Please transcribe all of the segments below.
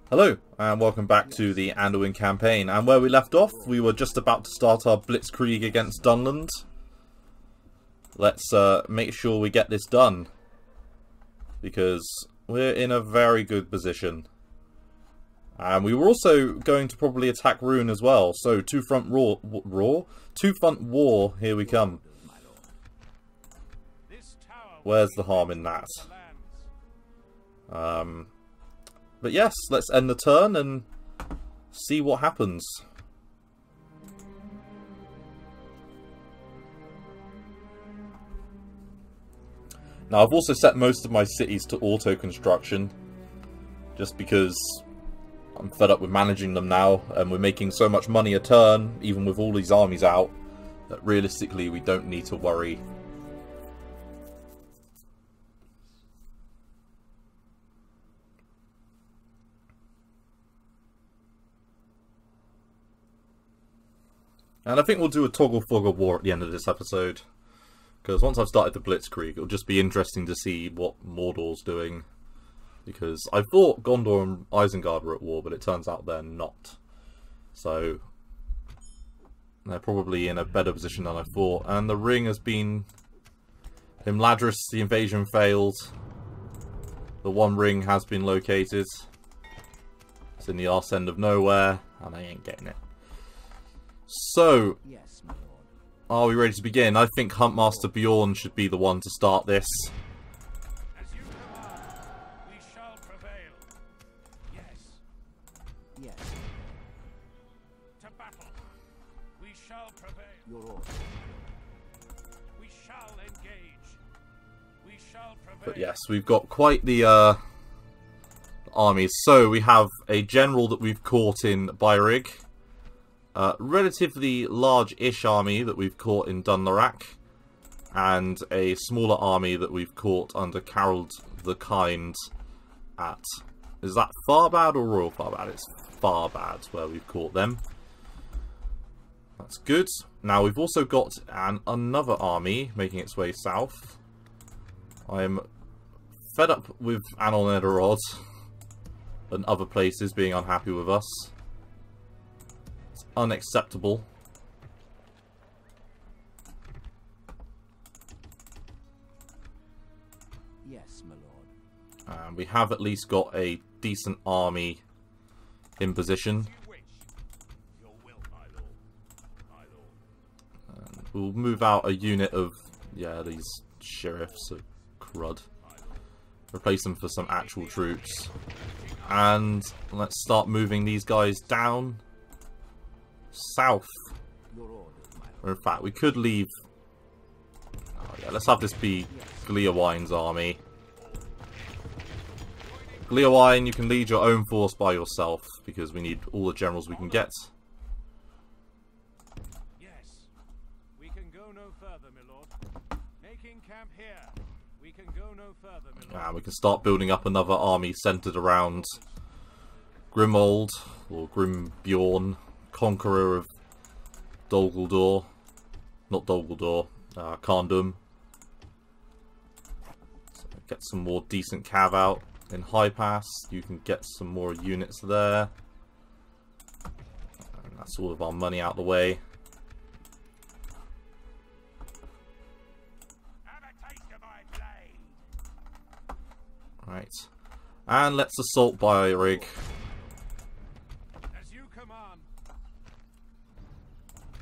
Hello, and welcome back to the Anduin campaign. And where we left off, we were just about to start our Blitzkrieg against Dunland. Let's make sure we get this done, because we're in a very good position. And we were also going to probably attack Ruin as well, so two-front two-front war, here we come. Where's the harm in that? But yes, let's end the turn and see what happens. Now, I've also set most of my cities to auto-construction, just because I'm fed up with managing them now, and we're making so much money a turn, even with all these armies out, that realistically we don't need to worry. And I think we'll do a toggle-foggle war at the end of this episode. Because once I've started the Blitzkrieg, it'll just be interesting to see what Mordor's doing. Because I thought Gondor and Isengard were at war, but it turns out they're not. So they're probably in a better position than I thought. And the ring has been... Imladris, the invasion failed. The one ring has been located. It's in the arse end of nowhere, and I ain't getting it. So, yes, my lord. Are we ready to begin? I think Huntmaster Bjorn should be the one to start this. As you command, we shall prevail. Yes. Yes, To battle. We shall prevail. your order. We shall engage. We shall prevail. But yes, we've got quite the armies. So, we have a general that we've caught in Beirig. Relatively large-ish army that we've caught in Dunlarak, and a smaller army that we've caught under Carol the Kind at... Is that Farbad or Royal Farbad? It's Farbad where we've caught them. That's good. Now we've also got another army making its way south. I'm fed up with Anol Nederrod and other places being unhappy with us. Unacceptable. Yes, my lord. And we have at least got a decent army in position. Your will, my lord. My lord. And we'll move out a unit of, yeah, these sheriffs of crud. Replace them for some actual troops. And let's start moving these guys down south. Your orders, my lord. Or in fact, we could leave... Oh yeah, let's have this be Gleowine's army. Gleowine, you can lead your own force by yourself, because we need all the generals we can get. Yes. We can go no further, my lord. Making camp here. We can go no further, my lord. And we can start building up another army centered around Grimold, or Grimbjorn, conqueror of Dol Guldur. Not Dol Guldur, Kharndum. So get some more decent cav out in High Pass. You can get some more units there. And that's all of our money out the way. Have a taste of my blade. Right. And let's assault Beirig. As you command.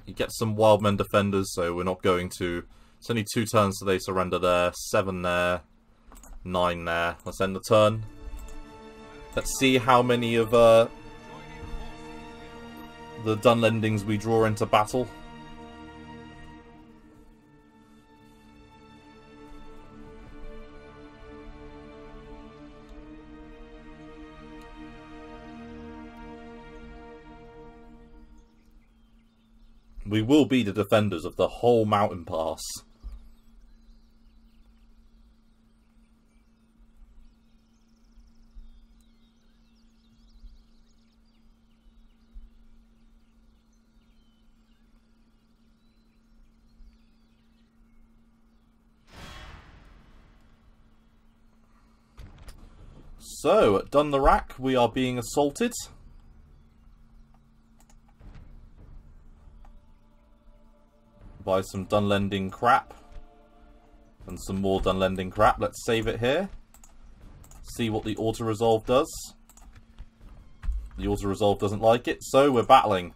You get some Wildmen defenders, so we're not going to... It's only 2 turns so they surrender there. 7 there. 9 there. Let's end the turn. Let's see how many of the Dunlendings we draw into battle. We will be the defenders of the whole mountain pass. So, at Dunlandd, we are being assaulted. By some Dunlanding crap. And some more Dunlanding crap. Let's save it here. See what the auto-resolve does. The auto-resolve doesn't like it, so we're battling.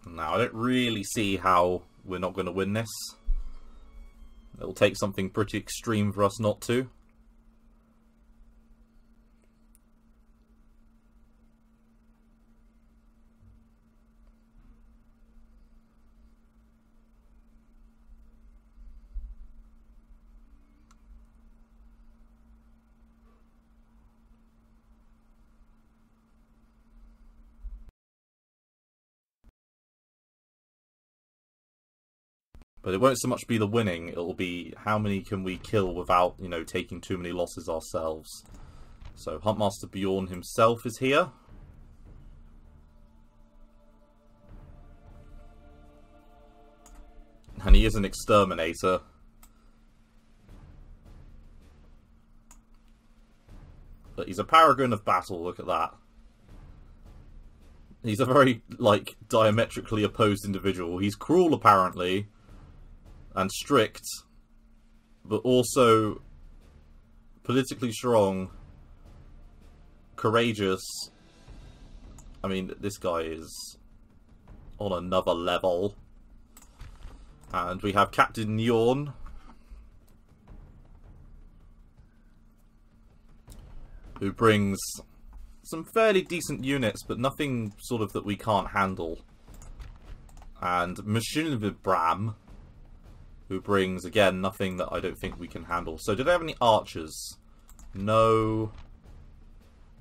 Now, I don't really see how we're not going to win this. It'll take something pretty extreme for us not to. But it won't so much be the winning, it'll be how many can we kill without, you know, taking too many losses ourselves. So, Huntmaster Bjorn himself is here. And he is an exterminator. But he's a paragon of battle, look at that. He's a very, like, diametrically opposed individual. He's cruel, apparently. And strict, but also politically strong, courageous. I mean, this guy is on another level. And we have Captain Yorn, who brings some fairly decent units, but nothing sort of that we can't handle. And Bram, who brings, again, nothing that I don't think we can handle. So, did I have any archers? No.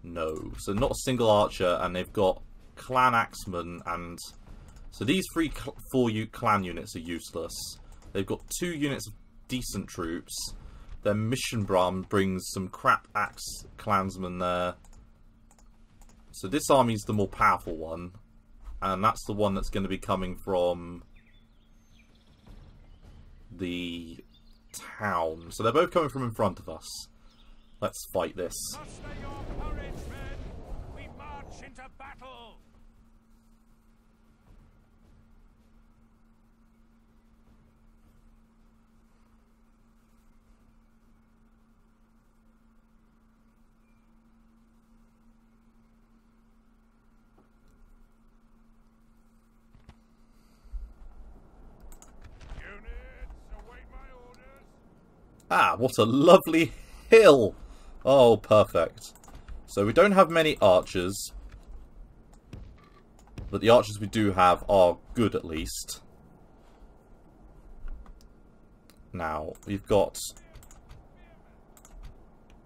No. So, not a single archer, and they've got clan axemen, and... So, these 4 clan units are useless. They've got 2 units of decent troops. Their Bram brings some crap axe clansmen there. So, this army's the more powerful one. And that's the one that's going to be coming from the town. So they're both coming from in front of us. Let's fight this. Muster your courage, men. We march into battle. Ah, what a lovely hill! Oh, perfect. So we don't have many archers. But the archers we do have are good, at least. Now, we've got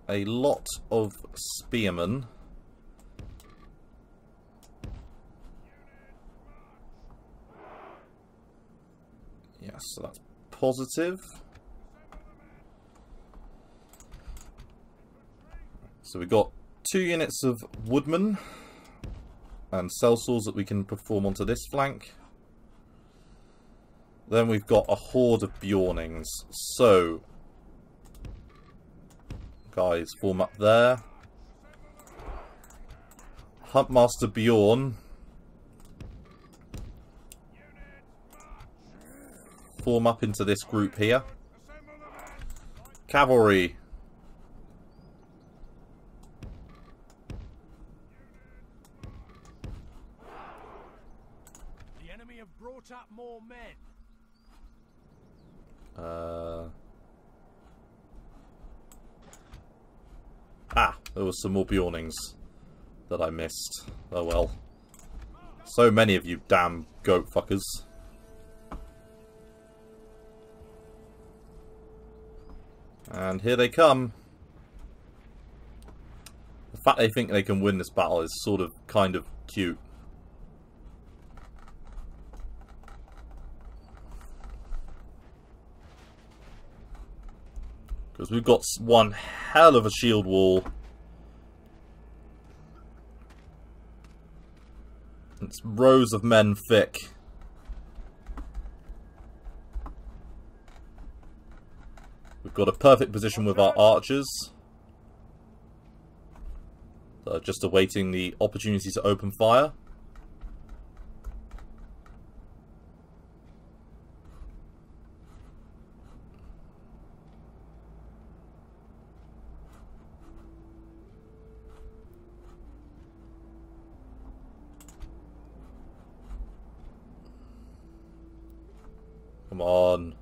a lot of spearmen. Yes, so that's positive. So we've got 2 units of woodmen and sellswords that we can perform onto this flank. Then we've got a horde of Bjornings. So, guys, form up there. Huntmaster Bjorn. Form up into this group here. Cavalry. Brought up more men. There was some more Bjornings that I missed. Oh well. So many of you damn goat fuckers. And here they come. The fact they think they can win this battle is sort of kind of cute. Because we've got one hell of a shield wall. It's rows of men thick. We've got a perfect position with our archers. Just awaiting the opportunity to open fire. Come on.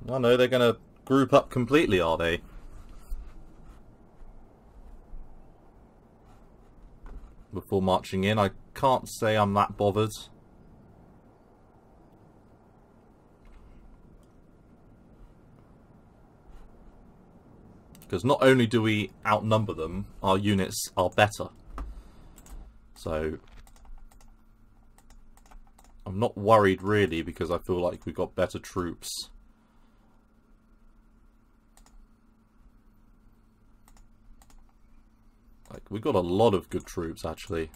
Oh no, they're going to group up completely, are they? Before marching in. I can't say I'm that bothered. Because not only do we outnumber them, our units are better. So I'm not worried really, because I feel like we've got better troops. Like, we got a lot of good troops, actually.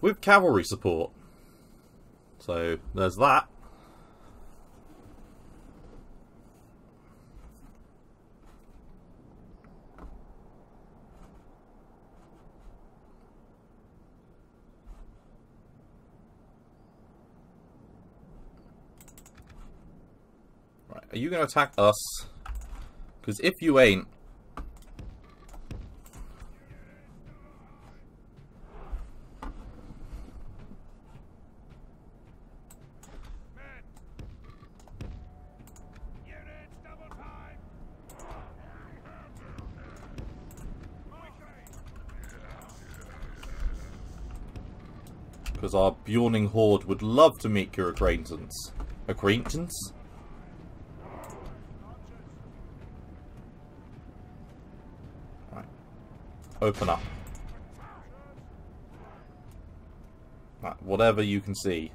With cavalry support. So, there's that. Right, are you going to attack us? Because if you ain't, because our Bjorning Horde would love to meet your acquaintance. Acquaintance? Right. Open up. Right, whatever you can see.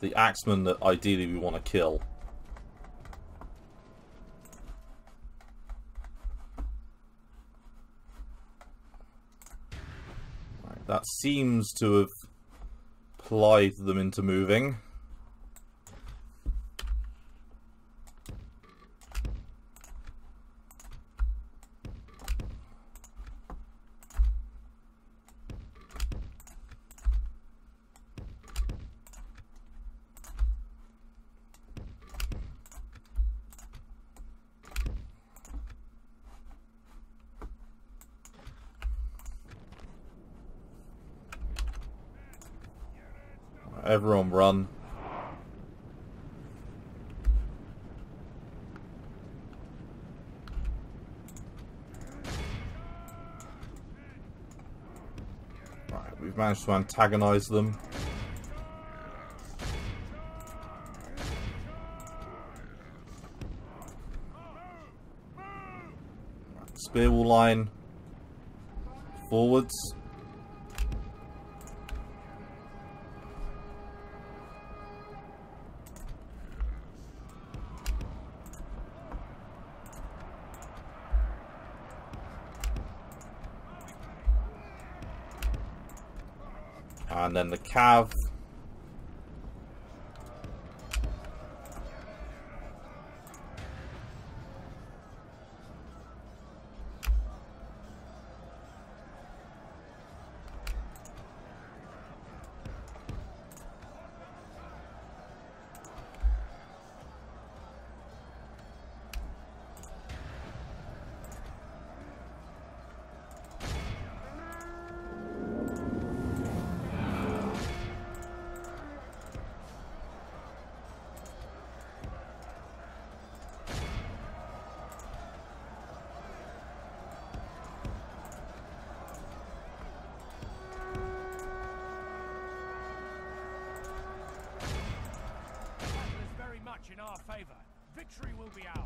The axemen that ideally we want to kill. Right, that seems to have plied them into moving. Everyone run. Right, we've managed to antagonize them. Right, spear wall line. Forwards. And then the cav. In our favor. Victory will be ours.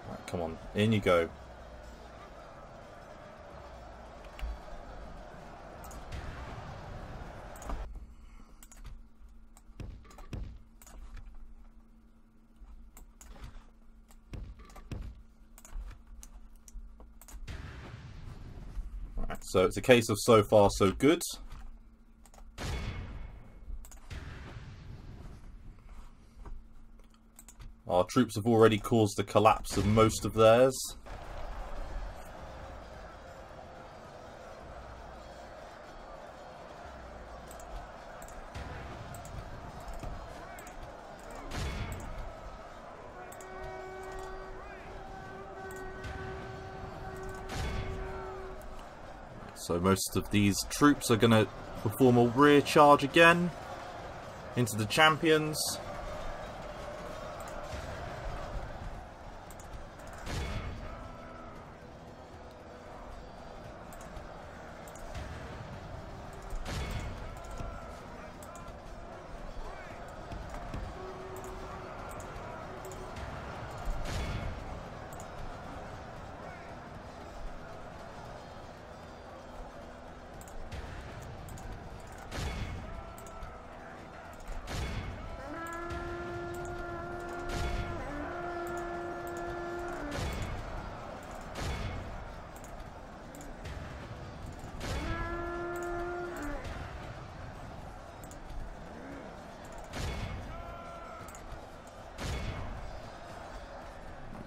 Right, come on, in you go. So it's a case of so far so good. Our troops have already caused the collapse of most of theirs. So most of these troops are going to perform a rear charge again into the champions.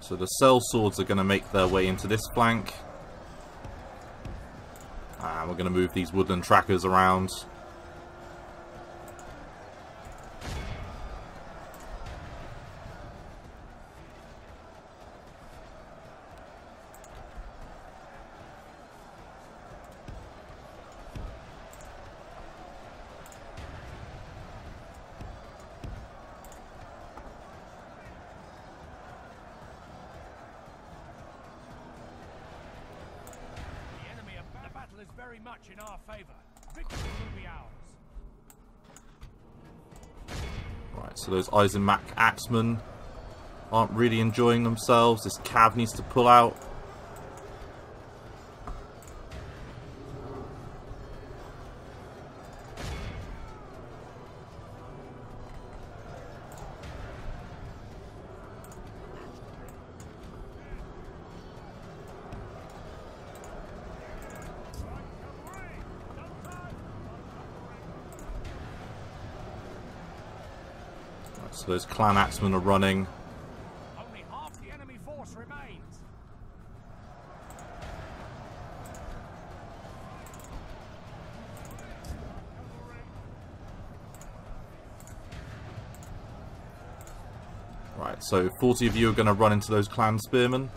So the cell swords are going to make their way into this flank. And we're going to move these woodland trackers around. Very much in our favor. Victory will be ours. Right, so those Eisenmach axemen aren't really enjoying themselves. This cav needs to pull out. So those clan axemen are running. Only half the enemy force remains. Right, so 40 of you are going to run into those clan spearmen.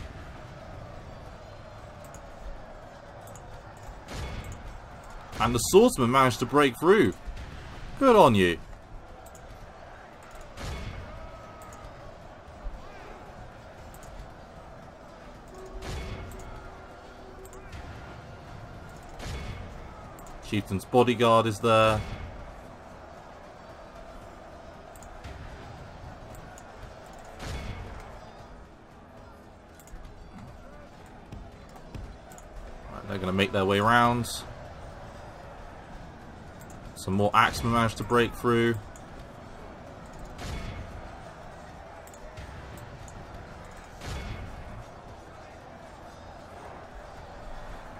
And the swordsman managed to break through. Good on you. Chieftain's bodyguard is there. Right, they're going to make their way around. Some more axemen managed to break through.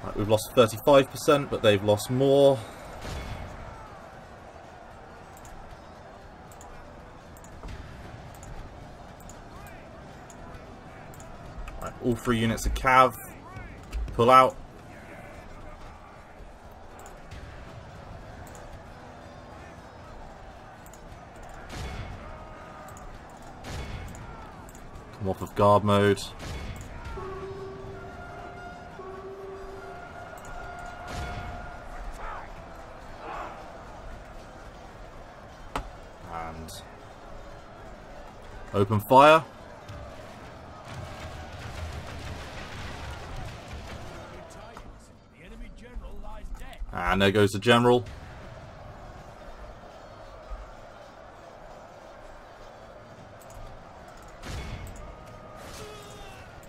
Right, we've lost 35%, but they've lost more. Right, all 3 units of cav pull out. Come off of guard mode. And open fire. The enemy general lies dead. And there goes the general.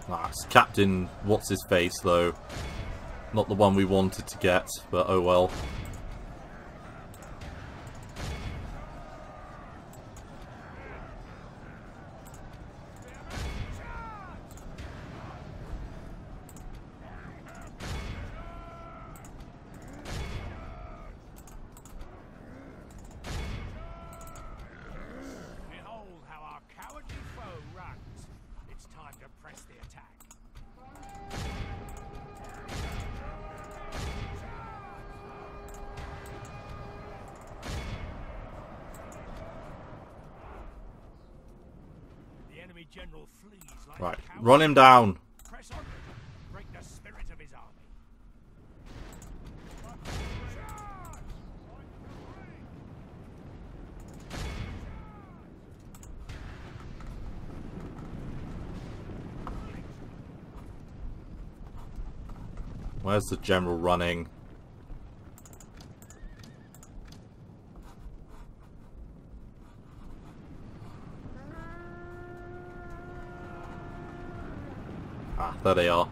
That's Captain What's-His-Face, though. Not the one we wanted to get, but oh well. general flees like Right, cowards. run him down. Press on. Break the spirit of his army. Where's the general running? Ah, there they are.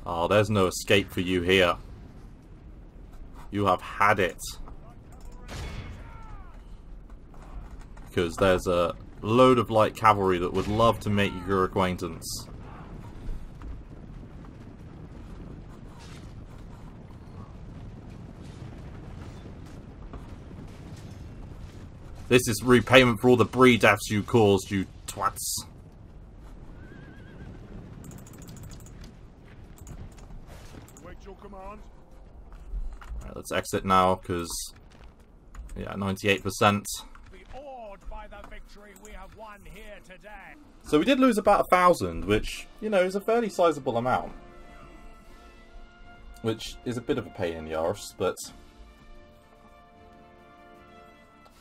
Oh, there's no escape for you here. You have had it. Because there's a load of light cavalry that would love to make your acquaintance. This is repayment for all the breed deaths you caused, you twats. Wait your command. Right, let's exit now, because... yeah, 98%. Be awed by the victory we have won here today. So we did lose about 1,000, which, you know, is a fairly sizable amount. Which is a bit of a pain in the arse, but...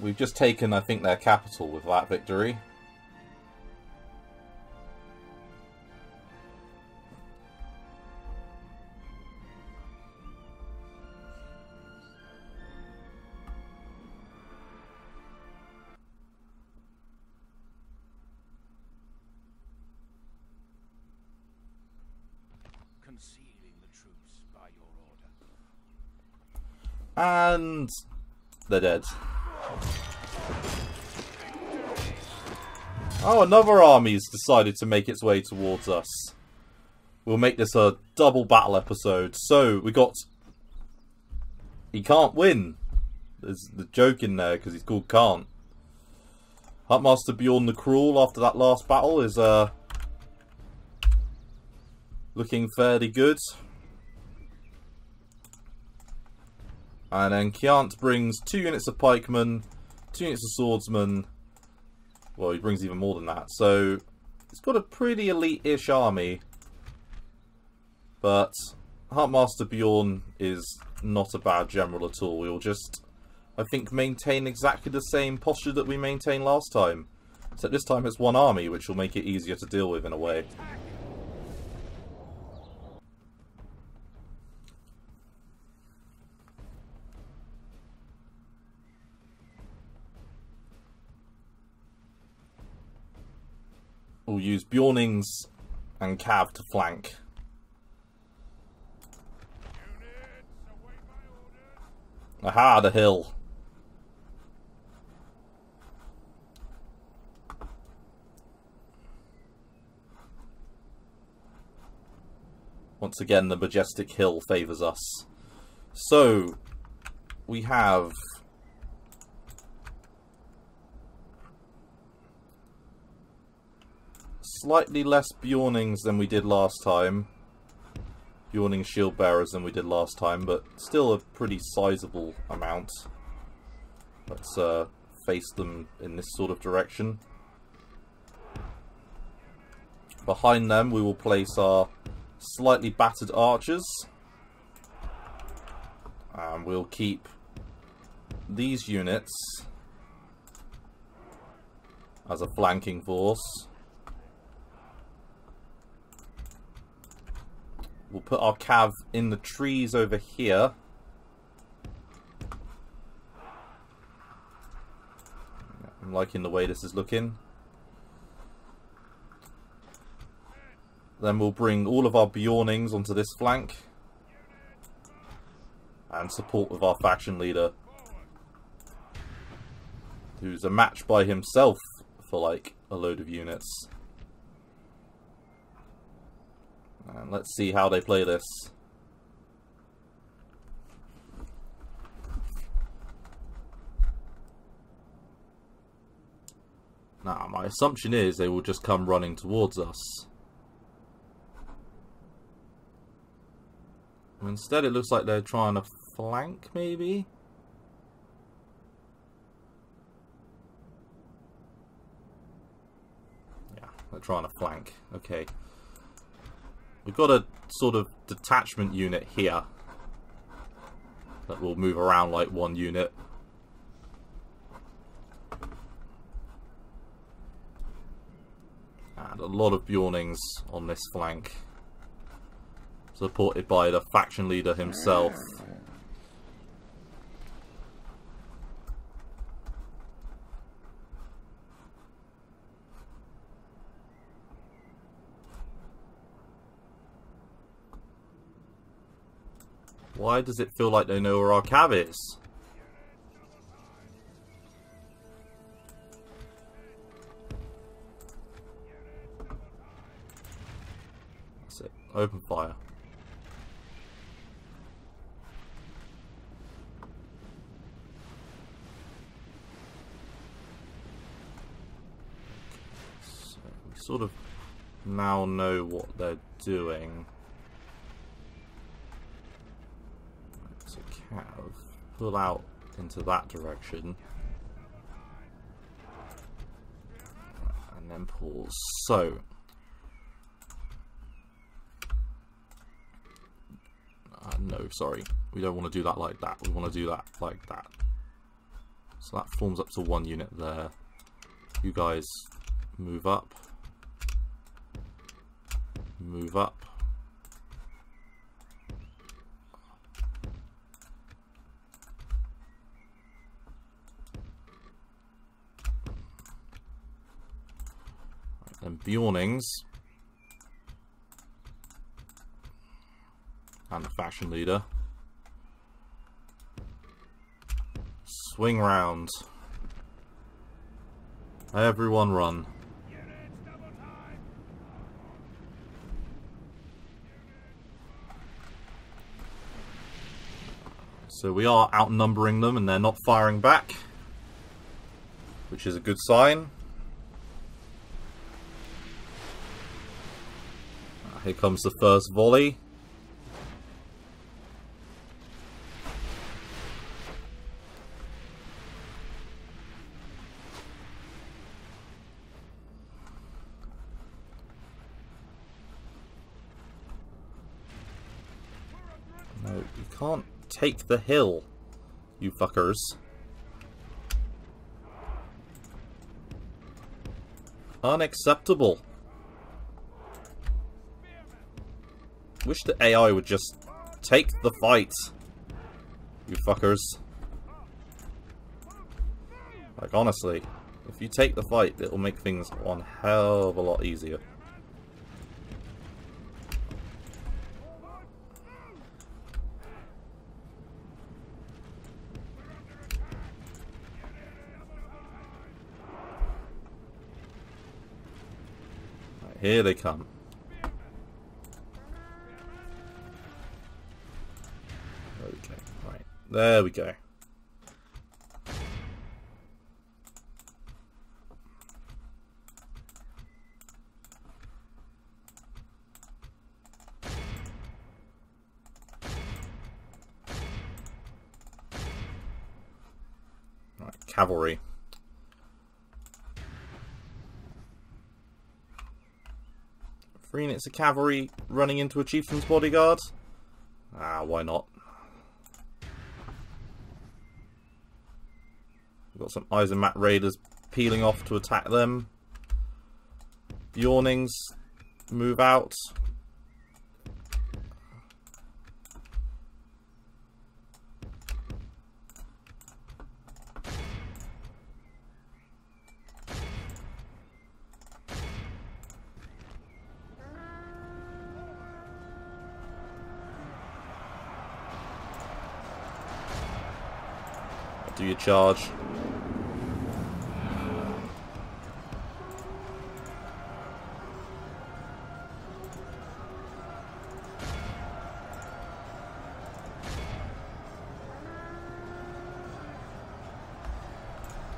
we've just taken, I think, their capital with that victory. Concealing the troops by your order. And... they're dead. Oh, another army's decided to make its way towards us. We'll make this a double battle episode. So, we got... he can't win. There's the joke in there, because he's called Can't. Huntmaster Bjorn the Cruel, after that last battle, is looking fairly good. And then Kiant brings 2 units of pikemen, 2 units of swordsmen. Well, he brings even more than that. So, it's got a pretty elite-ish army. But Huntmaster Bjorn is not a bad general at all. We'll just, I think, maintain exactly the same posture that we maintained last time. Except this time it's one army, which will make it easier to deal with in a way. We'll use Bjornings and Cav to flank. Aha, the hill. Once again, the majestic hill favours us. So, we have... slightly less Bjornings than we did last time. Bjorning shield bearers than we did last time, but still a pretty sizable amount. Let's face them in this sort of direction. Behind them we will place our slightly battered archers. And we'll keep these units as a flanking force. We'll put our cav in the trees over here. I'm liking the way this is looking. Then we'll bring all of our Bjornings onto this flank. And support with our faction leader. Who's a match by himself for like a load of units. And let's see how they play this. Now, my assumption is they will just come running towards us. Instead, it looks like they're trying to flank, maybe? Yeah, they're trying to flank. Okay. We've got a sort of detachment unit here that will move around like one unit. And a lot of Bjornings on this flank, supported by the faction leader himself. Why does it feel like they know where our cab is? That's it. Open fire. So we sort of now know what they're doing. So Cav, pull out into that direction. And then pause. So no, sorry. We don't want to do that like that. We want to do that like that. So that forms up to one unit there. You guys move up. Move up. Right, then Bjornings. And the faction leader. Swing round. Everyone run. So we are outnumbering them and they're not firing back, which is a good sign. Here comes the first volley. No, you can't take the hill, you fuckers. Unacceptable. Wish the AI would just take the fight, you fuckers. Like, honestly, if you take the fight, it'll make things one hell of a lot easier. Here they come. Okay, right. There we go. Right, cavalry. Three units of cavalry running into a chieftain's bodyguard? Ah, why not? We've got some Eisenmat raiders peeling off to attack them. Bjornings move out. Do your charge.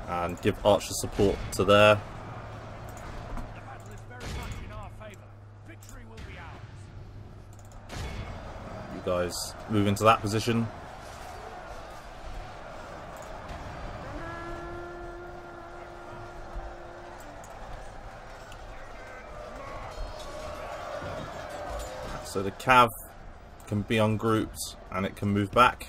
And give archer support to there. guys move into that position. So the cav can be ungrouped and it can move back.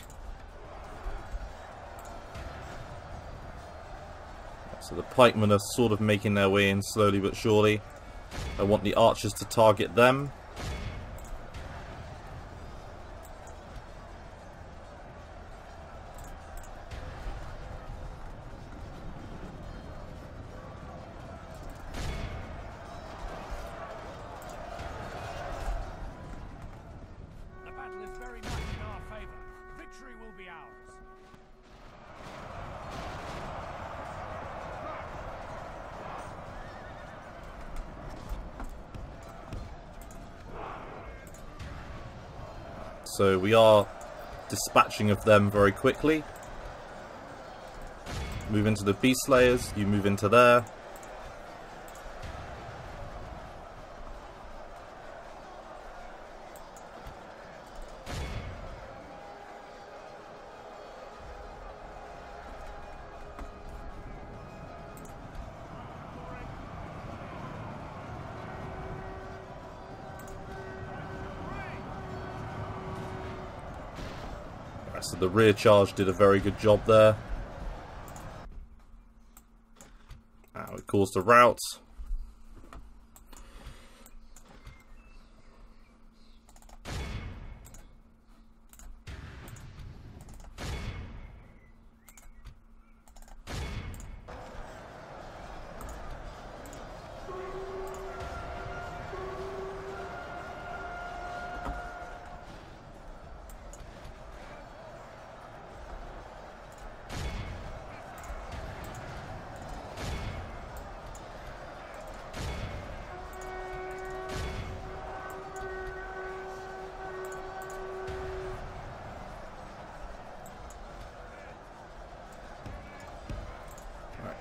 So the pikemen are sort of making their way in slowly but surely. I want the archers to target them. The battle is very much in our favor. Victory will be ours. So we are dispatching of them very quickly. Move into the beast slayers, you move into there. So the rear charge did a very good job there. It caused a rout.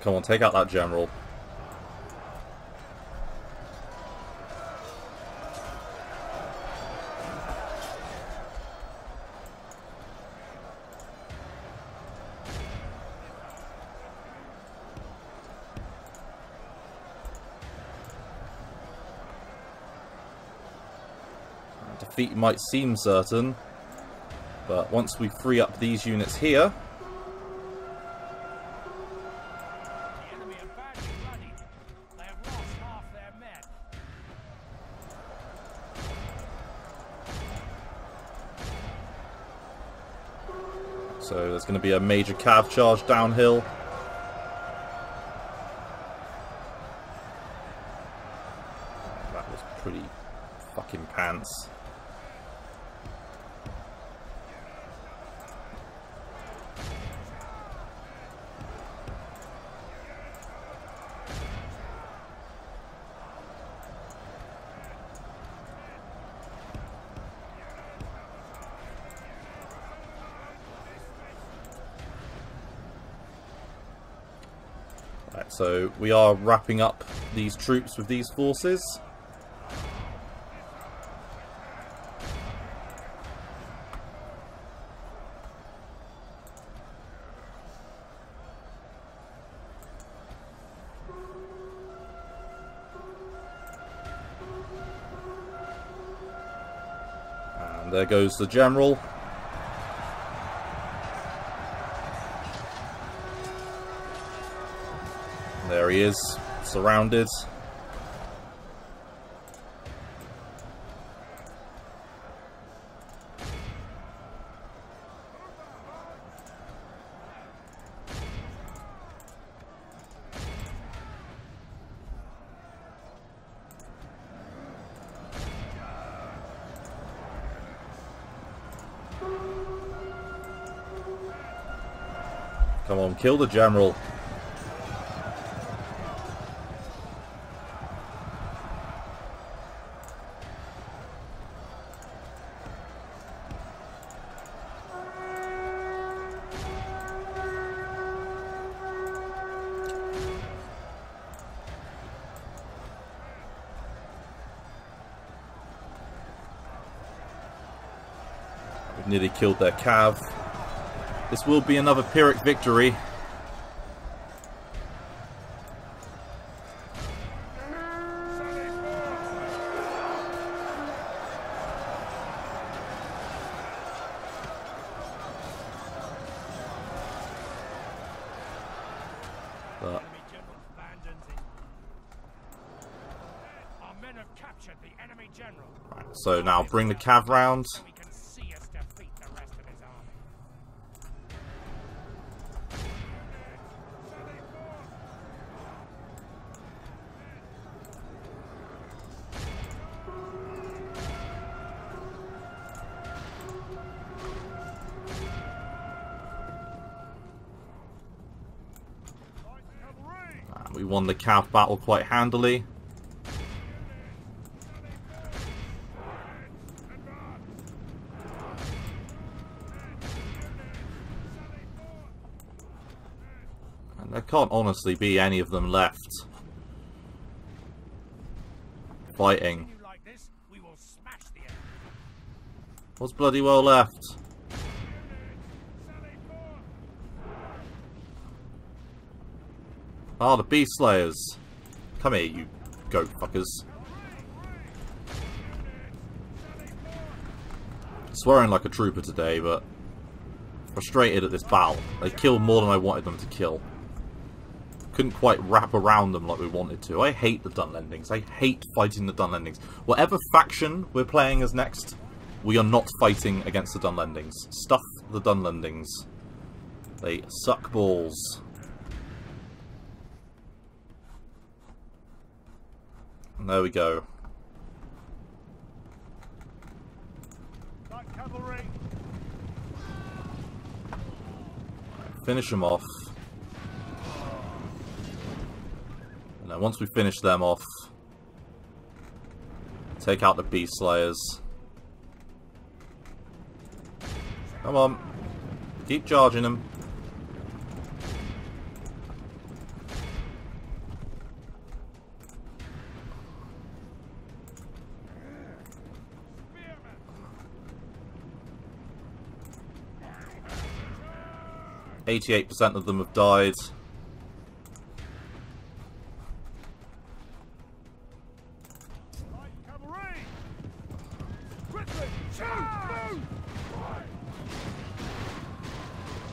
Come on, take out that general. Defeat might seem certain, but once we free up these units here, so there's going to be a major cav charge downhill. That was pretty fucking pants. So we are wrapping up these troops with these forces. And there goes the general. There he is, surrounded. Come on, kill the general. Nearly killed their cav. This will be another Pyrrhic victory. But Enemy general abandons it. Our men have captured the enemy general. so now bring the cav round. So we can see us defeat the rest of his army. We won the cav battle quite handily. And there can't honestly be any of them left fighting. Continue like this, we will smash the enemy. What's bloody well left? Ah, the Beast Slayers. Come here, you goat fuckers. Swearing like a trooper today, but frustrated at this battle. They killed more than I wanted them to kill. Couldn't quite wrap around them like we wanted to. I hate the Dunlandings. I hate fighting the Dunlandings. Whatever faction we're playing as next, we are not fighting against the Dunlandings. Stuff the Dunlandings. They suck balls. And there we go. Light cavalry. Finish them off. And then once we finish them off, take out the Beast Slayers. Come on. Keep charging them. Spearmen. 88% of them have died. Light cavalry. Quickly. Charge.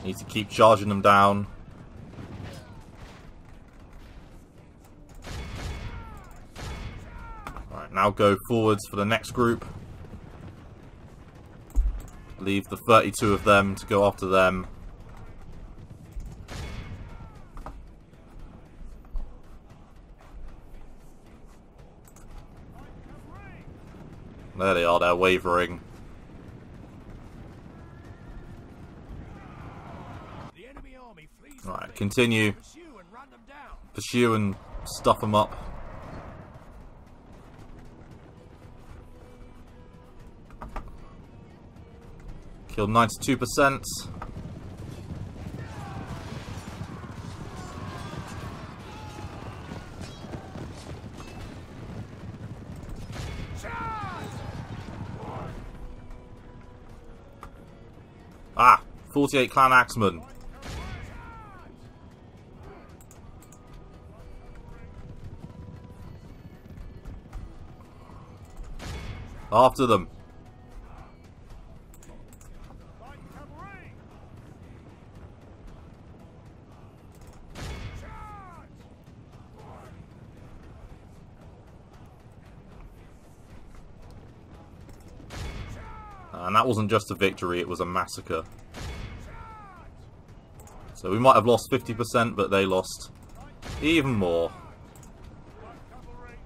Need to keep charging them down. Alright, now go forwards for the next group. Leave the 32 of them to go after them. There they are, they're wavering. The enemy army flees. Right, continue. Pursue and run them down. Pursue and stuff them up. Killed 92%. Ah! 48 clan axemen. After them. Light cavalry. Charge. And that wasn't just a victory, it was a massacre. So we might have lost 50%, but they lost even more. Light cavalry.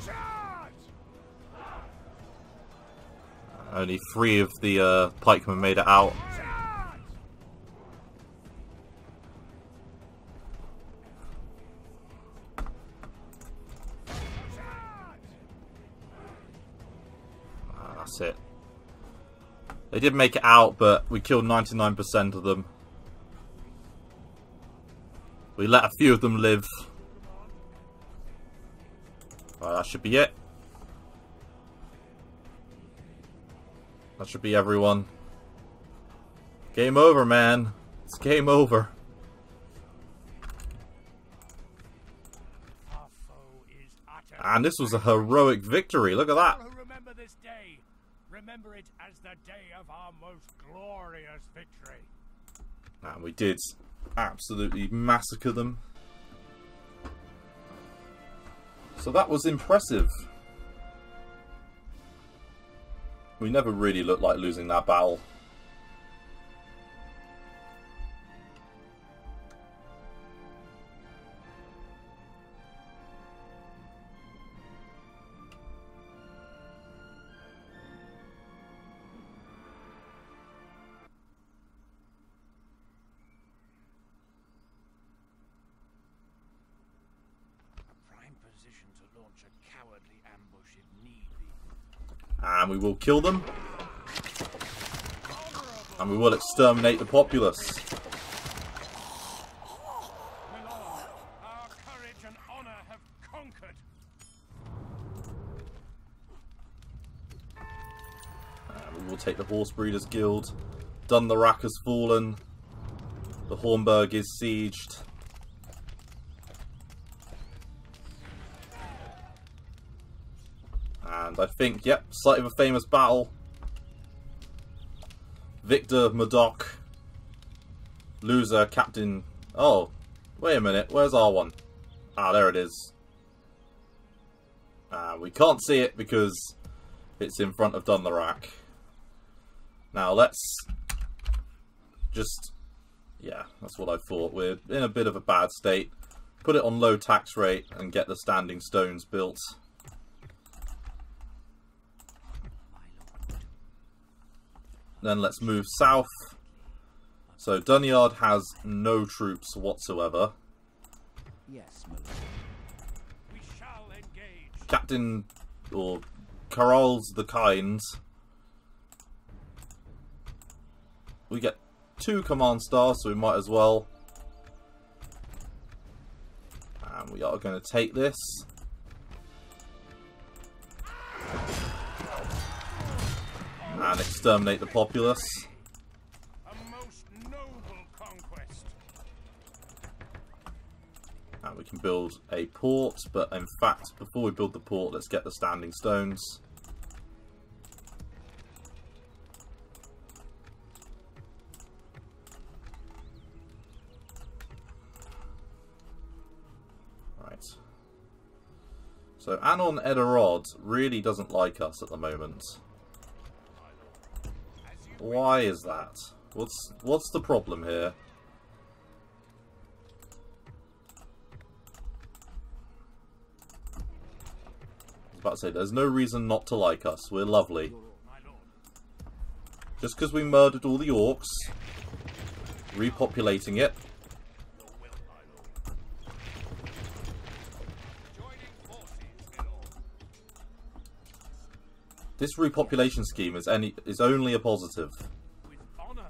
Charge. Only 3 of the pikemen made it out. Charge. That's it. They did make it out, but we killed 99% of them. We let a few of them live. Right, that should be it. That should be everyone. Game over, man. It's game over. Our foe is utterly And this was a heroic victory. Look at that. All who remember this day, remember it as the day of our most glorious victory. And we did absolutely massacre them. So that was impressive. We never really looked like losing that battle. Prime position to launch a cowardly ambush if need be. And we will kill them. And we will exterminate the populace. My lord, our courage and honor have conquered. And we will take the Horse Breeders Guild. Dunlarak has fallen. The Hornburg is sieged. And I think, yep, site of a famous battle. Victor Murdoch. Loser, Captain... Oh, wait a minute, where's our one? Ah, there it is. We can't see it because it's in front of Dunlarak. Now let's just... Yeah, that's what I thought. We're in a bit of a bad state. Put it on low tax rate and get the standing stones built. Then let's move south. So Dunyard has no troops whatsoever. Yes, my lord. We shall engage. Captain or Carol's the Kind. We get 2 command stars, so we might as well. And we are going to take this. And exterminate the populace. A most noble conquest. And we can build a port, but in fact, before we build the port, let's get the standing stones. Right. So Anon Edarod really doesn't like us at the moment. Why is that? What's the problem here? I was about to say, there's no reason not to like us. We're lovely. Just because we murdered all the orcs, repopulating it. This repopulation scheme is only a positive. With honor,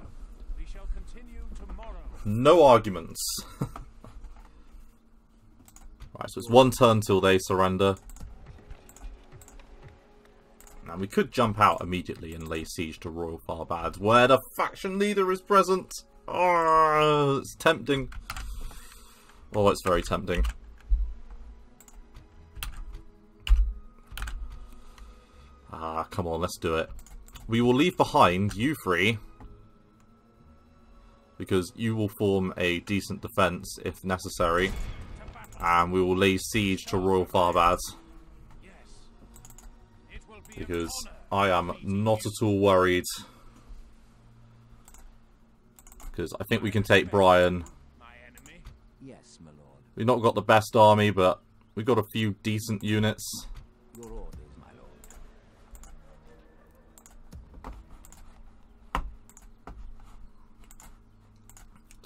we shall continue tomorrow. No arguments. Right, so it's 1 turn till they surrender. Now we could jump out immediately and lay siege to Royal Farbad, where the faction leader is present. Oh, it's tempting. Oh, it's very tempting. Ah, come on, let's do it. We will leave behind you 3, because you will form a decent defence if necessary, and we will lay siege to Royal Farbad, Yes. It will be an because honor I am not at all worried, because I think we can take Brian. my enemy. Yes, my lord. We've not got the best army, but we've got a few decent units. Your orders, my lord.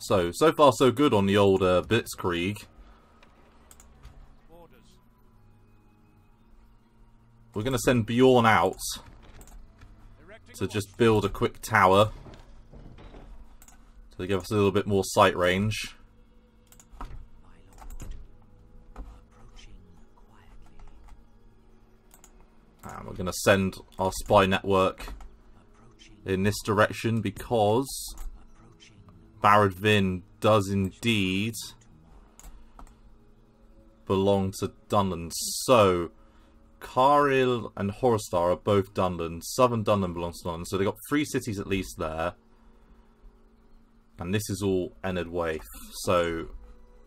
So far so good on the old BLITZKRIEG. Orders. We're going to send Bjorn out Erecting to just build a quick tower to give us a little bit more sight range. My lord. Approaching quietly. And we're going to send our spy network in this direction because Barad Vin does indeed belong to Dunland. So, Caril and Horistar are both Dunland. Southern Dunland belongs to Dunland. So they've got 3 cities at least there. And this is all Enid Waif. So,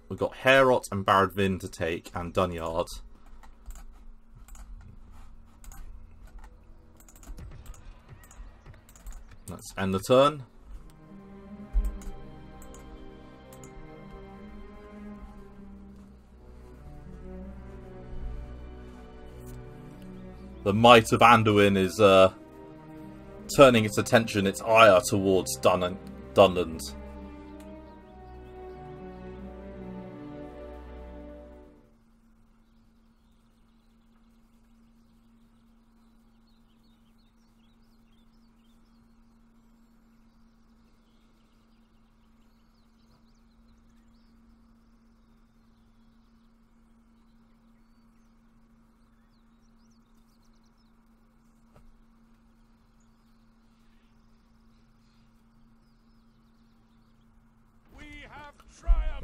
we've got Herot and Barad Vin to take, and Dunyard. Let's end the turn. The might of Anduin is turning its attention, its ire towards Dunland.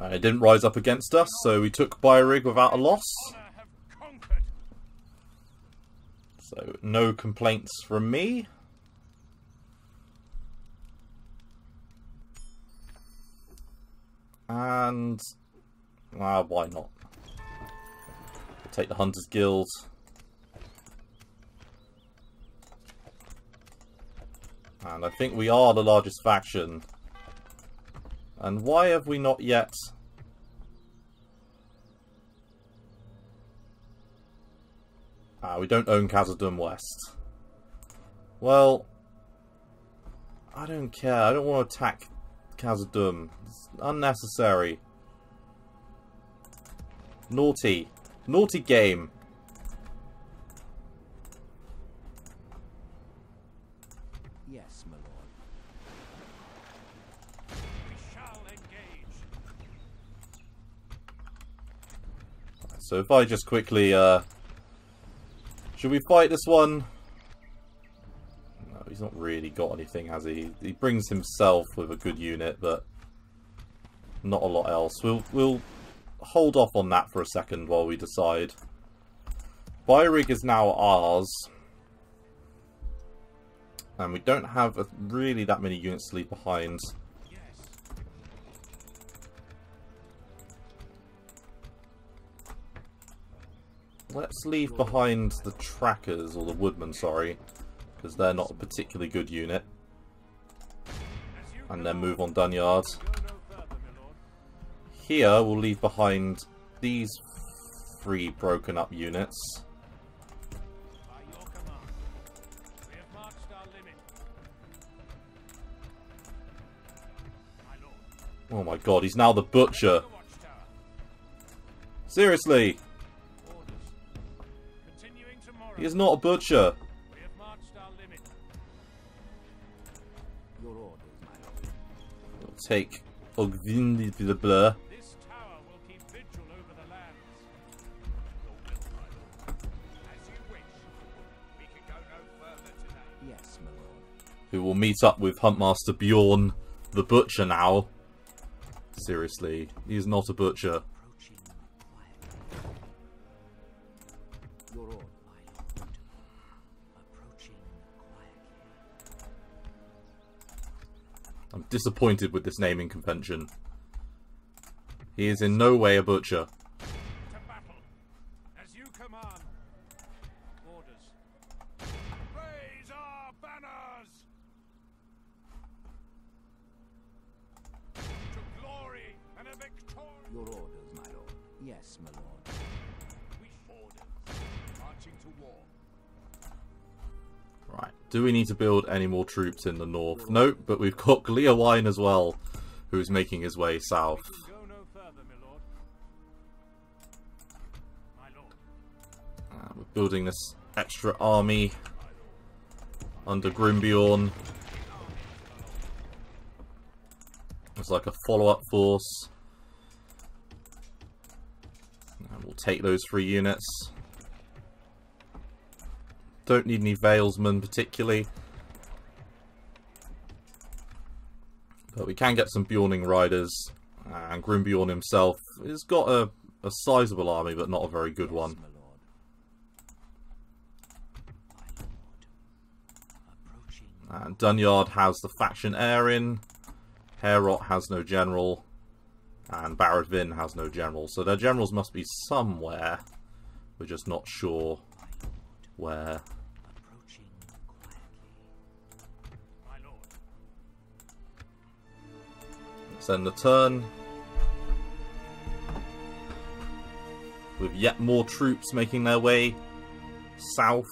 And it didn't rise up against us, so we took BLITZKRIEG without a loss. So, no complaints from me. And... why not? We'll take the Hunters Guild. And I think we are the largest faction. And why have we not yet... we don't own Khazad-dûm West. Well, I don't care. I don't want to attack Khazad-dûm. It's unnecessary. Naughty. Naughty game. Yes, my lord. We shall engage. So if I just quickly... should we fight this one? No, he's not really got anything, has he? He brings himself with a good unit, but not a lot else. We'll hold off on that for a second while we decide. BLITZKRIEG is now ours. And we don't have really that many units to leave behind. Let's leave behind the trackers, or the woodmen, sorry, because they're not a particularly good unit. And then move on Dunyard. Here, we'll leave behind these 3 broken up units. Oh my god, he's now the butcher. Seriously! He is not a butcher. We have marched our limit. Your orders, my lord. We'll take Ogvindi de Bleu. This tower will keep vigil over the lands. Your will, my lord. As you wish. We can go no further today. Yes, my lord. Who will meet up with Huntmaster Bjorn, the butcher now. Seriously, he is not a butcher. Approaching quietly. Your order, my lord. Approaching quietly. I'm disappointed with this naming convention. He is in no way a butcher. To battle. As you command. Orders. Raise our banners. To glory and a victory. Your orders, my lord. Yes, my lord. We orders. Marching to war. Right, do we need to build any more troops in the north? Nope, but we've got Gleowine as well, who's making his way south. We can go no further, my lord. My lord. We're building this extra army under Grimbjorn. It's like a follow-up force. And we'll take those 3 units. Don't need any Valesmen particularly. But we can get some Bjorning riders. And Grimbjorn himself has got a sizable army, but not a very good one. My lord. Approaching. And Dunyard has the faction heir in. Herot has no general. And Baradvin has no general. So their generals must be somewhere. We're just not sure where. Approaching quietly. My lord. Let's end the turn. With yet more troops making their way south.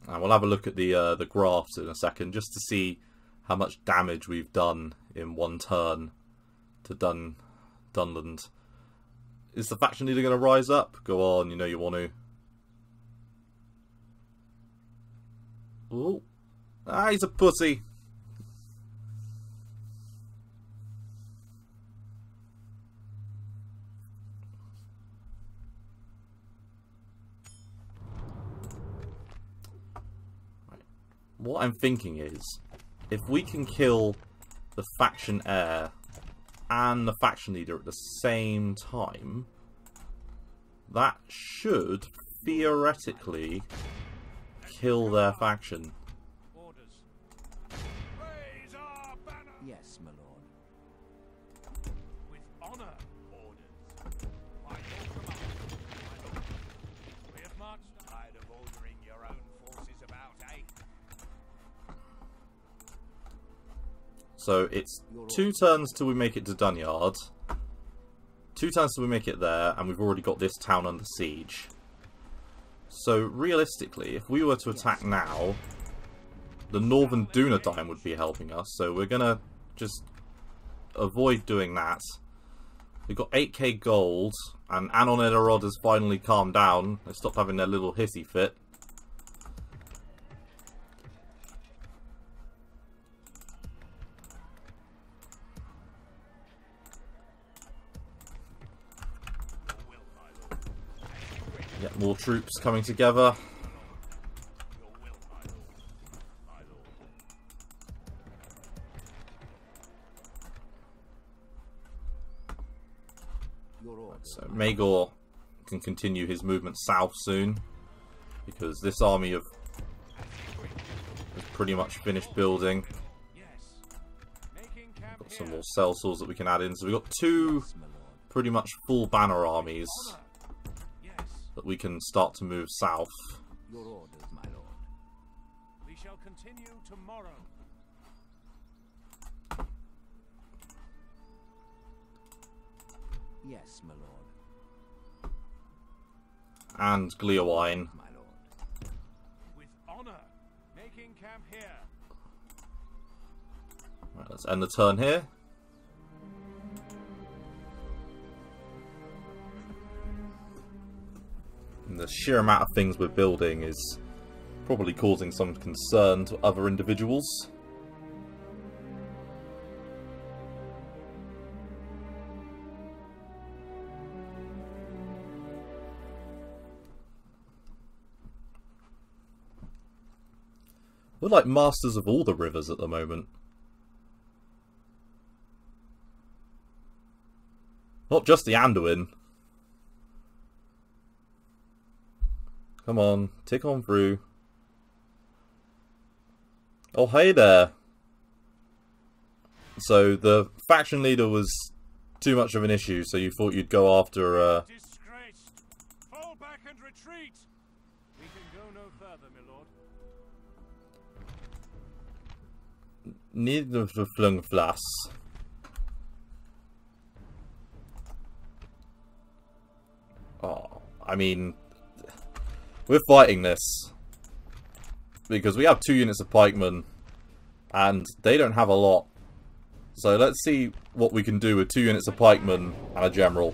And we'll have a look at the graphs in a second, just to see how much damage we've done in one turn to Dunland. Is the faction leader going to rise up? Go on, you know you want to. Ooh. Ah, he's a pussy. Right. What I'm thinking is, if we can kill the faction heir and the faction leader at the same time, that should theoretically kill their faction. Orders. Raise our banner. Yes, my lord. With honor. Orders. By your command. My lord. We have marched. Tired of ordering your own forces about, eh? So it's 2 turns till we make it to Dunyard, 2 turns till we make it there, and we've already got this town under siege. So realistically, if we were to attack now, the northern Dunedain would be helping us, so we're gonna just avoid doing that. We've got 8k gold, and Anon Edarod has finally calmed down. They stopped having their little hissy fit. Get more troops coming together. Your will, my lord. My lord. Your orders. So Magor can continue his movement south soon, because this army has pretty much finished building. Yes. Making camp Got some here. more sellswords that we can add in. So we've got 2 Yes, my lord. pretty much full banner armies Honor. Yes. that we can start to move south. Your orders, my lord. We shall continue tomorrow. Yes, my lord. And Gleowine. My lord. With honor. Making camp here. Right, let's end the turn here. And the sheer amount of things we're building is probably causing some concern to other individuals. We're like masters of all the rivers at the moment. Not just the Anduin. Come on, tick on through. Oh, hey there. So the faction leader was too much of an issue, so you thought you'd go after Disgraced. Fall back and retreat. We can go no further, my lord. Niederflungflas. Oh, I mean, we're fighting this because we have 2 units of pikemen and they don't have a lot. So let's see what we can do with 2 units of pikemen and a general.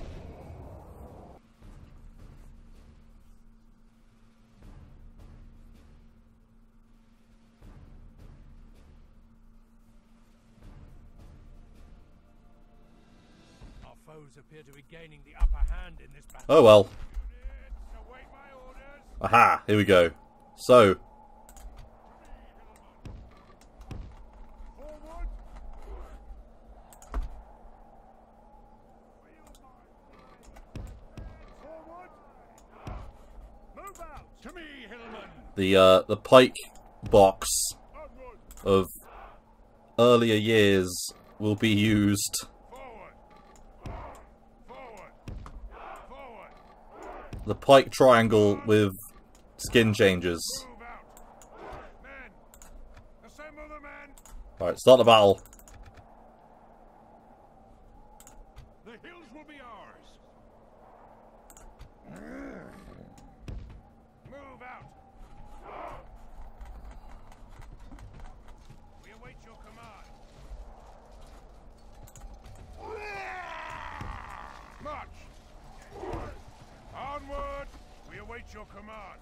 foes appear to be gaining the upper hand in this battle. Oh well. Units, await my orders. Aha, here we go. So, Forward. Forward. Move out. To me, Hillman. the pike box Onward. of earlier years will be used. Forward. Forward. Forward. The pike triangle with skin changes. Move out. Men. Assemble the men. Alright, start the battle. The hills will be ours. Move out. We await your command. March. Onward. We await your command.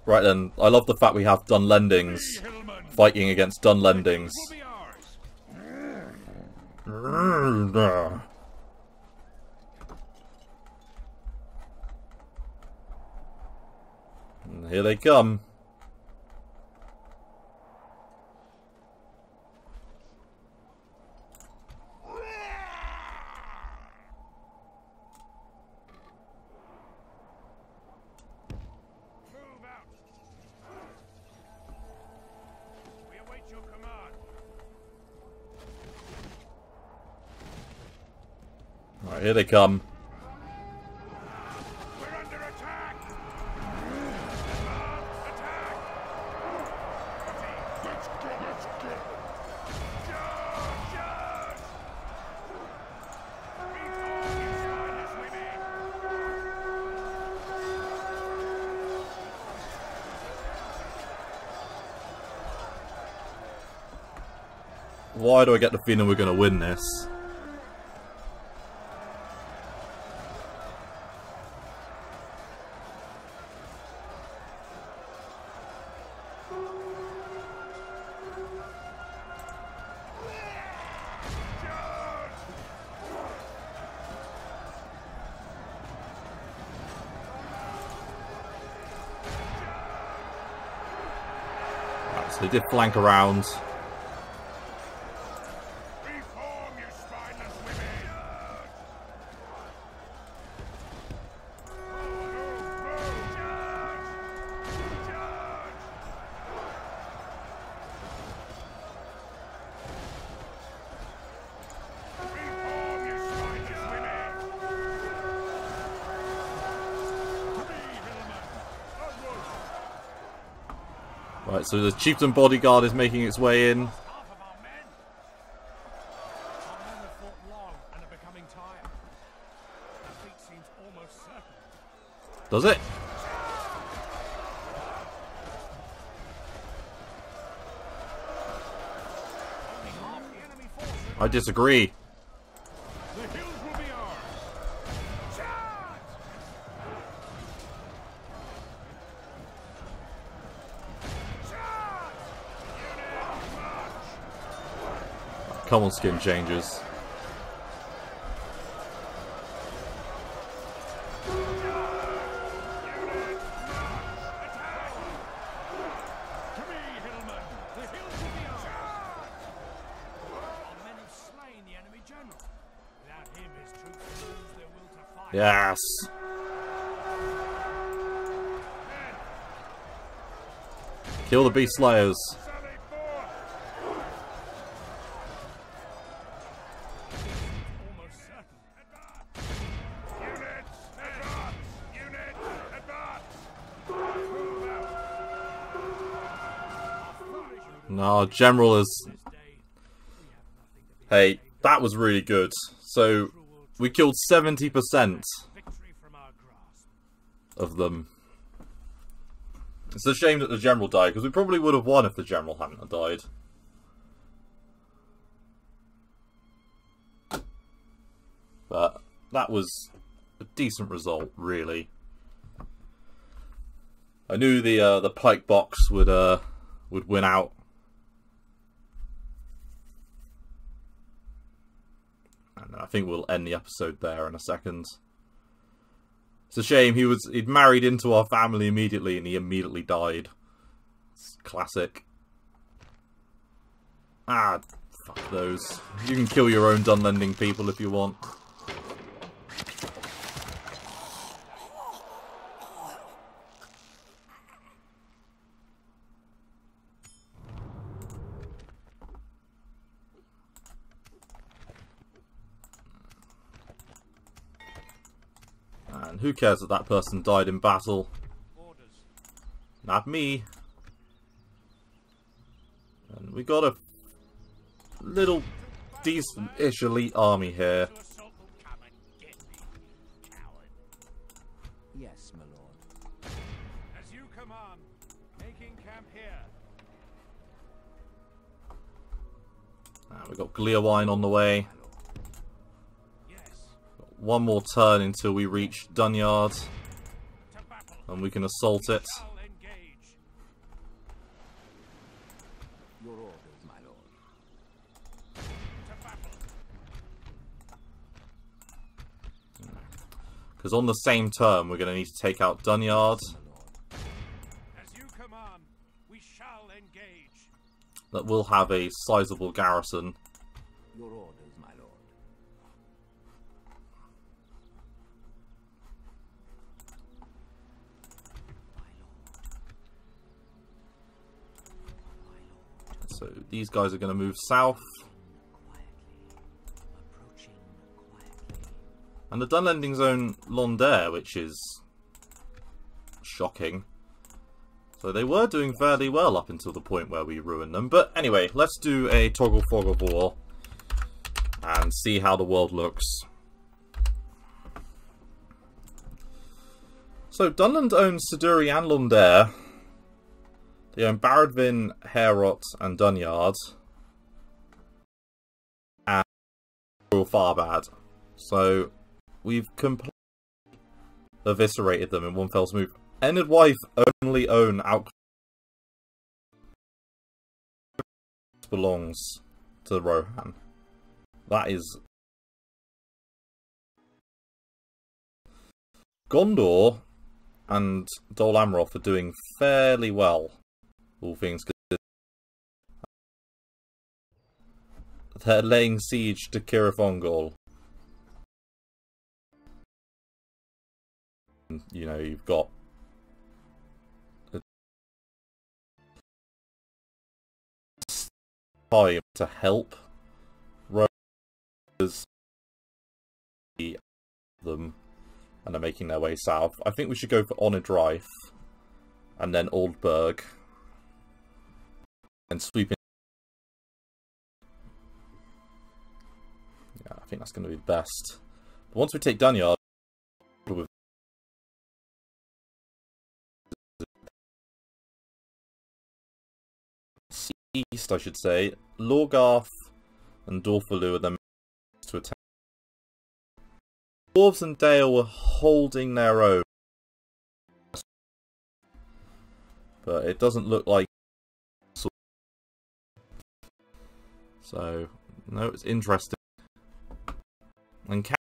Right then, I love the fact we have Dunlendings Hillman. fighting against Dunlendings. Will be ours. And here they come. Move out. We await your command. Alright, here they come. We're under attack. Attack. Let's go. Let's go. Charge. Charge. Reform, you spineless women. Why do I get the feeling we're going to win this? Right, so they did flank around. Reform, you spineless women. Move. Charge. Charge. Reform, you spineless women. To me, Hillman. Onward. Right, so the chieftain bodyguard is making its way in. Half of our men. Our men have fought long and are becoming tired. Defeat seems almost certain. Does it? Only half the enemy forces. I disagree. The hills will be ours. Charge! Charge! Unit march! Come on, skin changes. Unit march! Attack! To me, Hillman. The hills will be ours. Our men have slain the enemy general. Without him, his troops will lose their will to fight. Yes. Men, Kill the beast slayers. sally forth! Almost certain. Advance! Units, advance! Units, advance! Move out! No, General is... This day, we have nothing to be Hey, that was really good. So, we killed 70% victory from our grasp. of them. It's a shame that the General died, because we probably would have won if the General hadn't have died. But that was a decent result, really. I knew the pike box would win out. And I think we'll end the episode there in a second. It's a shame he'd married into our family immediately and he immediately died. It's classic. Ah, fuck those. You can kill your own Dunlanding people if you want. And who cares that that person died in battle? Orders. Not me. And we got a little decent-ish elite army here. To assault will come and get me, you coward. Yes, my lord. As you command, making camp here. We got Gleowine on the way. Yes, One more turn until we reach Dunyard, to battle. and we can assault it. Shall engage. Your orders, my lord. To battle. Because on the same turn, we're going to need to take out Dunyard. My lord. As you command, we shall engage. That will have a sizable garrison. Your orders, my lord. So these guys are going to move south. Approaching quietly. And the Dunlanding's own Londair, which is shocking. So they were doing fairly well up until the point where we ruined them. But anyway, let's do a toggle fog of war and see how the world looks. So Dunland owns Siduri and Londair. They own Barradvin, Herot, and Dunyard. And Royal Farbad. So we've completely eviscerated them in one fell swoop. Enid Wife only own out belongs to Rohan. That is Gondor and Dol Amroth are doing fairly well, all things considered. They're laying siege to Cirith Ungol. You know, you've got time to help Rose them, and are making their way south. I think we should go for Onidrife and then Oldburg and sweep in. Yeah, I think that's going to be the best. But once we take Dunyard, with east, I should say, Lorgarth and Dorfaloo are the to attack. Dwarves and Dale were holding their own, but it doesn't look like. So, no, it's interesting. And Is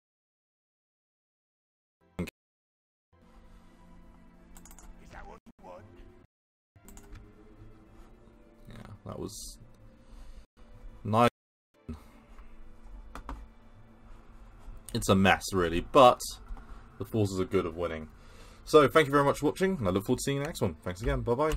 that what you want? yeah, that was nice. It's a mess, really, but the forces are good of winning. So, thank you very much for watching, and I look forward to seeing you in the next one. Thanks again, bye-bye.